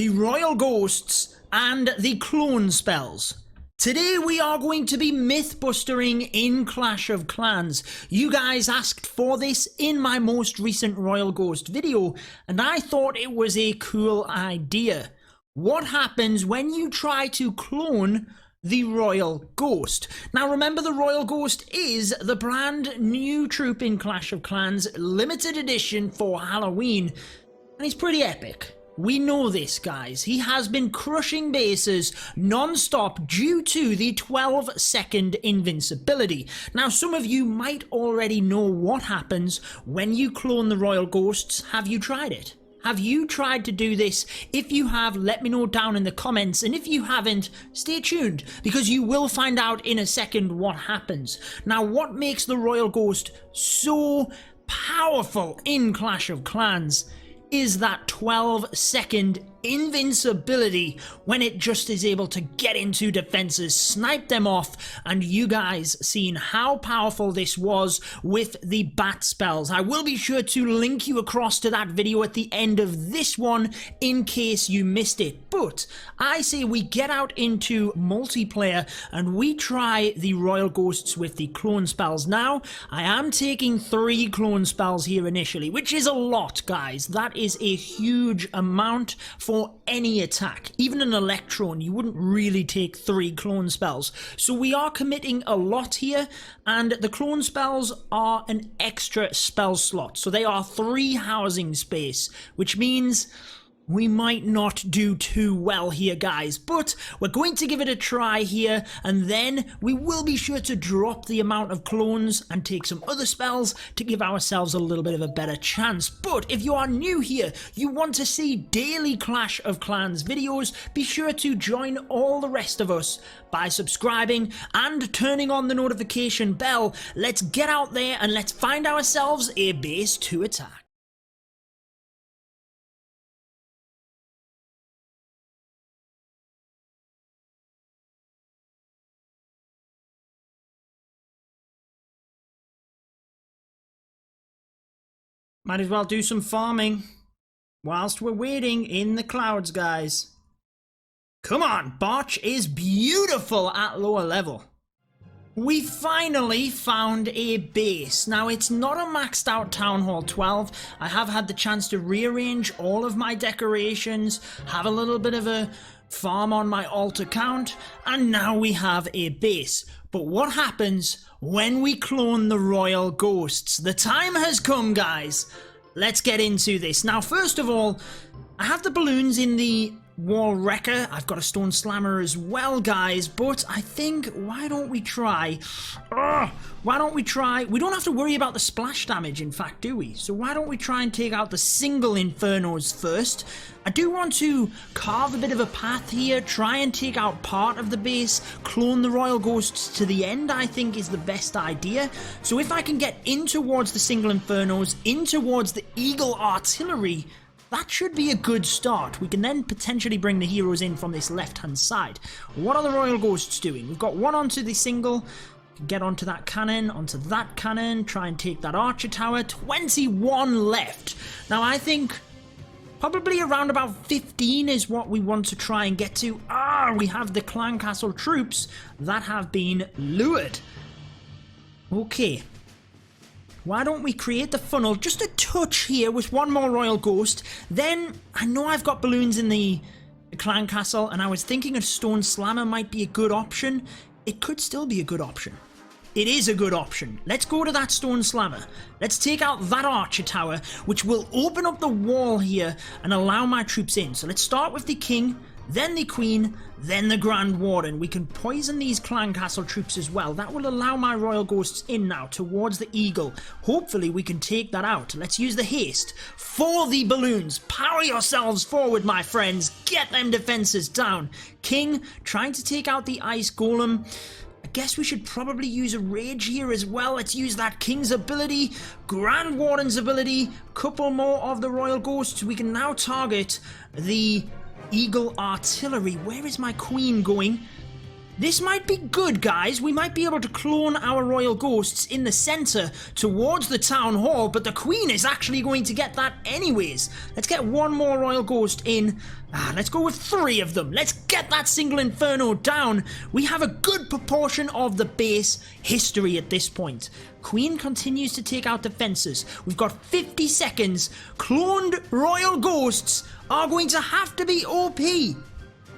the Royal Ghosts, and the Clone Spells. Today we are going to be mythbustering in Clash of Clans. You guys asked for this in my most recent Royal Ghost video, and I thought it was a cool idea. What happens when you try to clone the Royal Ghost? Now remember, the Royal Ghost is the brand new troop in Clash of Clans, limited edition for Halloween, and it's pretty epic. We know this, guys. He has been crushing bases non-stop due to the 12-second invincibility. Now, some of you might already know what happens when you clone the Royal Ghosts. Have you tried it? Have you tried to do this? If you have, let me know down in the comments, and if you haven't, stay tuned, because you will find out in a second what happens. Now, what makes the Royal Ghost so powerful in Clash of Clans is that 12-second invincibility, when it just is able to get into defenses, snipe them off, and you guys seen how powerful this was with the bat spells. I will be sure to link you across to that video at the end of this one in case you missed it. But I say we get out into multiplayer and we try the Royal Ghosts with the clone spells. Now, I am taking 3 clone spells here initially, which is a lot, guys. That is a huge amount for any attack. Even an Electron, you wouldn't really take 3 clone spells. So we are committing a lot here, and the clone spells are an extra spell slot. So they are 3 housing space, which means we might not do too well here, guys, but we're going to give it a try here, and then we will be sure to drop the amount of clones and take some other spells to give ourselves a little bit of a better chance. But if you are new here, you want to see daily Clash of Clans videos, be sure to join all the rest of us by subscribing and turning on the notification bell. Let's get out there and let's find ourselves a base to attack. Might as well do some farming whilst we're waiting in the clouds, guys. Come on, Botch is beautiful at lower level. We finally found a base. Now, it's not a maxed out Town Hall 12. I have had the chance to rearrange all of my decorations, have a little bit of a farm on my alt account, and now we have a base. But what happens when we clone the Royal Ghosts? The time has come, guys. Let's get into this. Now, first of all, I have the balloons in the wall wrecker. I've got a stone slammer as well, guys, but I think, why don't we try? We don't have to worry about the splash damage, in fact, do we? So why don't we try and take out the single infernos first? I do want to carve a bit of a path here, try and take out part of the base, clone the Royal Ghosts to the end, I think is the best idea. So if I can get in towards the single infernos, in towards the eagle artillery, that should be a good start. We can then potentially bring the heroes in from this left-hand side. What are the Royal Ghosts doing? We've got one onto the single. Get onto that cannon, try and take that archer tower. 21 left. Now, I think probably around about 15 is what we want to try and get to. We have the clan castle troops that have been lured. Okay. Why don't we create the funnel just a touch here with one more Royal Ghost. Then, I know I've got balloons in the clan castle, and I was thinking a stone slammer might be a good option. It could still be a good option. It is a good option. Let's go to that stone slammer. Let's take out that archer tower, which will open up the wall here and allow my troops in. So let's start with the king, then the queen, then the grand warden. We can poison these clan castle troops as well. That will allow my Royal Ghosts in now towards the eagle. Hopefully we can take that out. Let's use the haste for the balloons. Power yourselves forward, my friends. Get them defenses down. King trying to take out the ice golem. I guess we should probably use a rage here as well. Let's use that king's ability, grand warden's ability, couple more of the Royal Ghosts. We can now target the eagle artillery. Where is my queen going? This might be good, guys. We might be able to clone our royal ghosts in the center towards the town hall, but the queen is actually going to get that anyways. Let's get one more royal ghost in. Let's go with 3 of them. Let's get that single inferno down. We have a good proportion of the base history at this point. Queen continues to take out defenses. We've got 50 seconds. Cloned royal ghosts are going to have to be OP.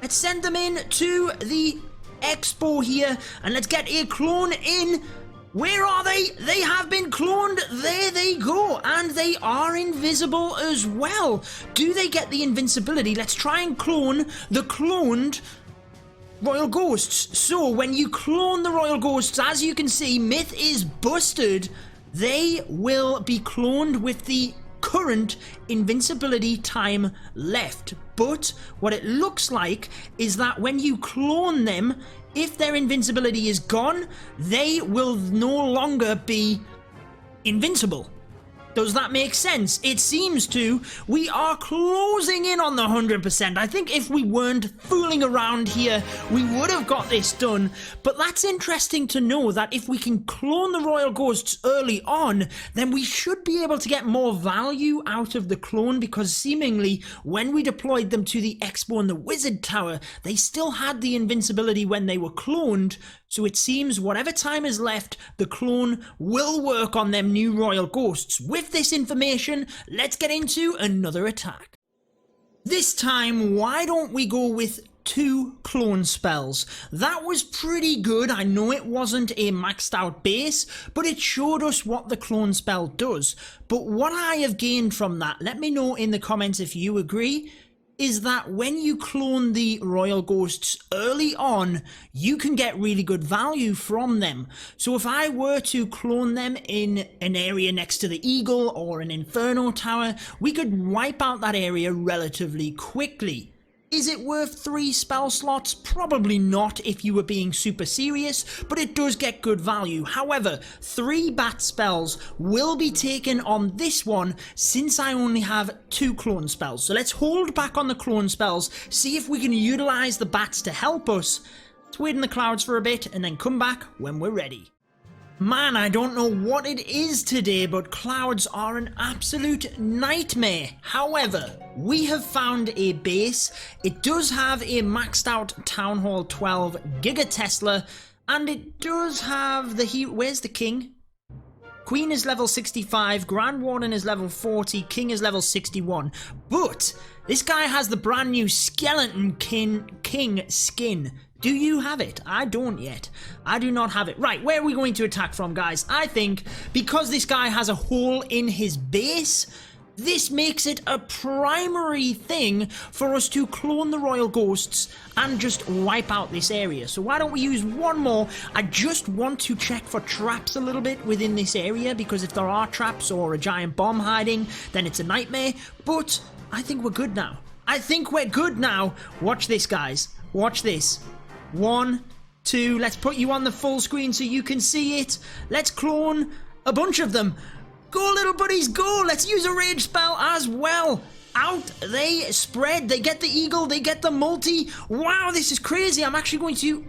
Let's send them in to the Expo here, and let's get a clone in. Where are they? They have been cloned. There they go, and they are invisible as well. Do they get the invincibility? Let's try and clone the cloned royal ghosts. So when you clone the royal ghosts, as you can see, Myth is busted. They will be cloned with the current invincibility time left, but what it looks like is that when you clone them, if their invincibility is gone, they will no longer be invincible. Does that make sense? It seems to. We are closing in on the 100%. I think if we weren't fooling around here, we would have got this done. But that's interesting to know that if we can clone the royal ghosts early on, then we should be able to get more value out of the clone, because seemingly when we deployed them to the Expo and the Wizard Tower, they still had the invincibility when they were cloned. So it seems whatever time is left, the clone will work on them new royal ghosts. With this information, let's get into another attack. This time, why don't we go with 2 clone spells? That was pretty good. I know it wasn't a maxed out base, but it showed us what the clone spell does. But what I have gained from that, let me know in the comments if you agree, is that when you clone the royal ghosts early on, you can get really good value from them. So if I were to clone them in an area next to the eagle or an inferno tower, we could wipe out that area relatively quickly. Is it worth 3 spell slots? Probably not if you were being super serious, but it does get good value. However, 3 bat spells will be taken on this one since I only have 2 clone spells. So let's hold back on the clone spells, see if we can utilize the bats to help us. Let's wait in the clouds for a bit and then come back when we're ready. Man, I don't know what it is today, but clouds are an absolute nightmare. However, we have found a base. It does have a maxed out Town Hall 12 Giga Tesla, and it does have the where's the king? Queen is level 65, Grand Warden is level 40, King is level 61. But this guy has the brand new Skeleton King skin. Do you have it? I don't yet. I do not have it. Right, where are we going to attack from, guys? I think because this guy has a hole in his base, this makes it a primary thing for us to clone the royal ghosts and just wipe out this area. So why don't we use one more? I just want to check for traps a little bit within this area, because if there are traps or a giant bomb hiding, then it's a nightmare. But I think we're good now. I think we're good now. Watch this, guys. Watch this. 1, 2, let's put you on the full screen so you can see it. Let's clone a bunch of them. Go, little buddies, go. Let's use a rage spell as well. Out they spread. They get the eagle, they get the multi. Wow, this is crazy. I'm actually going to...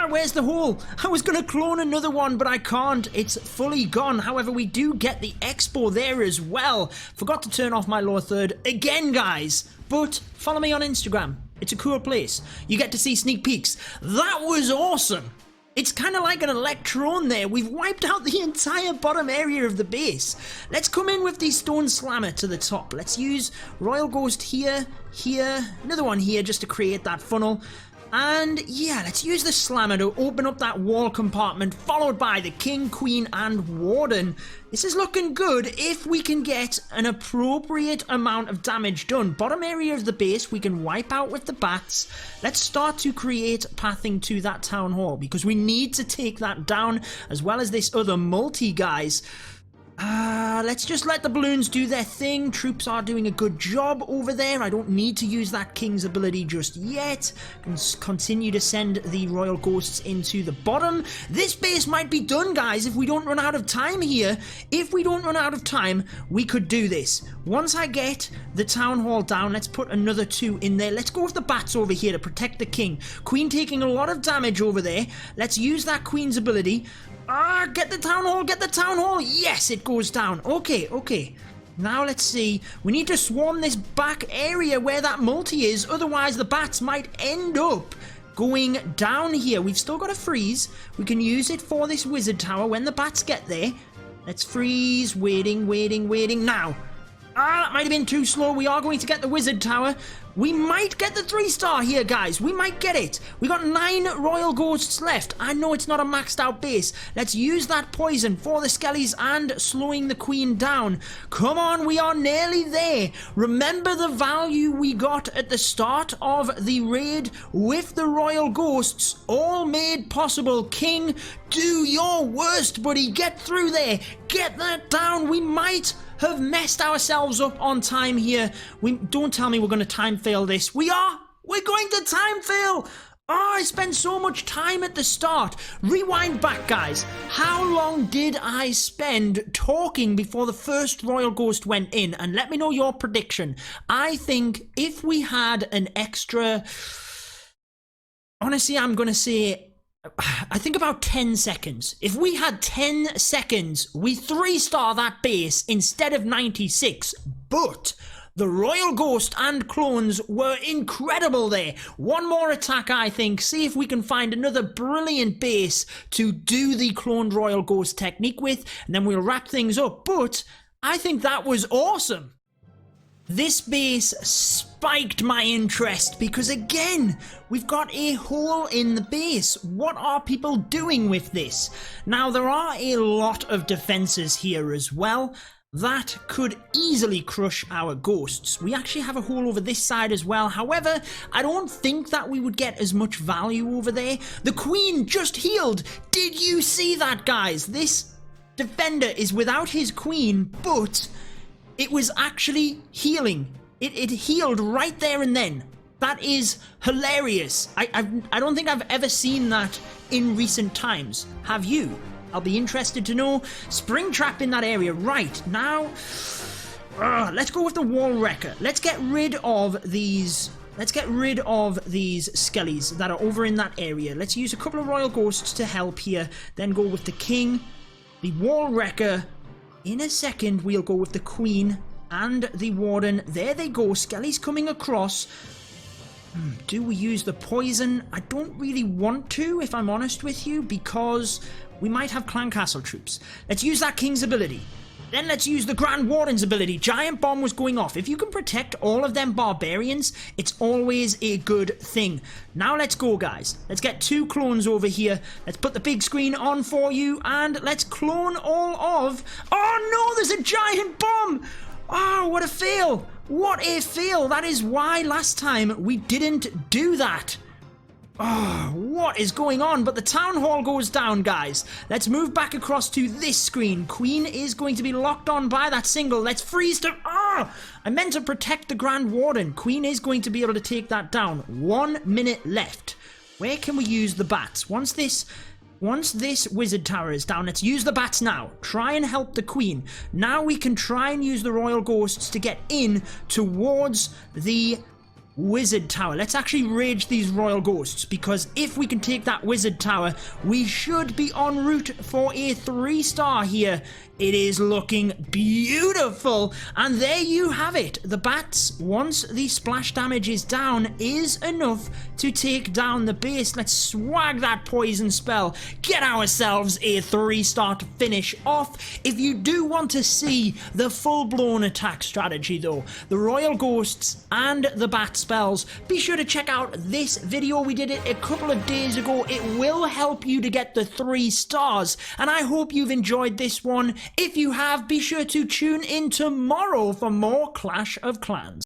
where's the hole? I was going to clone another one, but I can't. It's fully gone. However, we do get the expo there as well. Forgot to turn off my lower third again, guys. But follow me on Instagram. It's a cool place. You get to see sneak peeks. That was awesome. It's kind of like an electron there. We've wiped out the entire bottom area of the base. Let's come in with the stone slammer to the top. Let's use Royal Ghost here, here, another one here just to create that funnel. And yeah, let's use the slammer to open up that wall compartment, followed by the king, queen, and warden. This is looking good if we can get an appropriate amount of damage done. Bottom area of the base we can wipe out with the bats. Let's start to create pathing to that town hall, because we need to take that down, as well as this other multi, guys. Let's just let the balloons do their thing. Troops are doing a good job over there. I don't need to use that king's ability just yet. Can continue to send the royal ghosts into the bottom. This base might be done, guys, if we don't run out of time here. If we don't run out of time, we could do this. Once I get the town hall down, let's put another 2 in there. Let's go with the bats over here to protect the king. Queen taking a lot of damage over there. Let's use that queen's ability. Get the town hall, get the town hall. Yes, it goes down. Okay, okay. Now let's see. We need to swarm this back area where that multi is. Otherwise, the bats might end up going down here. We've still got a freeze. We can use it for this wizard tower when the bats get there. Let's freeze. Waiting, waiting, waiting. Now. That might have been too slow. We are going to get the wizard tower. We might get the 3-star here, guys. We might get it. We got 9 royal ghosts left. I know it's not a maxed out base. Let's use that poison for the skellies and slowing the queen down. Come on, we are nearly there. Remember the value we got at the start of the raid with the royal ghosts, all made possible. King, do your worst, buddy. Get through there. Get that down. We might have messed ourselves up on time here. Don't tell me we're going to time fail this. We're going to time fail. I spent so much time at the start. Rewind back, guys. How long did I spend talking before the first royal ghost went in? And let me know your prediction. I think if we had an extra, honestly, I'm going to say, I think about 10 seconds. If we had 10 seconds, we 3-star that base instead of 96. But the Royal Ghost and clones were incredible there. One more attack, I think. See if we can find another brilliant base to do the cloned Royal Ghost technique with. And then we'll wrap things up. But I think that was awesome. This base spiked my interest because, again, we've got a hole in the base. What are people doing with this? Now, there are a lot of defenses here as well that could easily crush our ghosts. We actually have a hole over this side as well. However, I don't think that we would get as much value over there. The queen just healed. Did you see that, guys? This defender is without his queen, but it was actually healing. It healed right there and then. That is hilarious. I don't think I've ever seen that in recent times. Have you? I'll be interested to know. Spring trap in that area. Right, now, let's go with the wall wrecker. Let's get rid of these. Let's get rid of these skellies that are over in that area. Let's use a couple of royal ghosts to help here. Then go with the king, the wall wrecker. In a second, we'll go with the queen and the warden. There they go. Skelly's coming across. Do we use the poison? I don't really want to, if I'm honest with you, because we might have clan castle troops. Let's use that king's ability. Then let's use the Grand Warden's ability. Giant bomb was going off. If you can protect all of them barbarians, it's always a good thing. Now let's go, guys. Let's get 2 clones over here. Let's put the big screen on for you, and let's clone all of... Oh no, there's a giant bomb! Oh, what a fail! What a fail! That is why last time we didn't do that. Oh, what is going on? But the town hall goes down, guys. Let's move back across to this screen. Queen is going to be locked on by that single. Let's freeze to... Oh, I meant to protect the Grand Warden. Queen is going to be able to take that down. 1 minute left. Where can we use the bats? Once this wizard tower is down, let's use the bats now. Try and help the queen. Now we can try and use the royal ghosts to get in towards the wizard tower. Let's actually rage these royal ghosts, because if we can take that wizard tower, we should be en route for a 3-star here. It is looking beautiful, and there you have it. The bats, once the splash damage is down, is enough to take down the base. Let's swag that poison spell, get ourselves a 3-star to finish off. If you do want to see the full-blown attack strategy though, the royal ghosts and the bat spells, be sure to check out this video. We did it a couple of days ago. It will help you to get the 3 stars, and I hope you've enjoyed this one. If you have, be sure to tune in tomorrow for more Clash of Clans.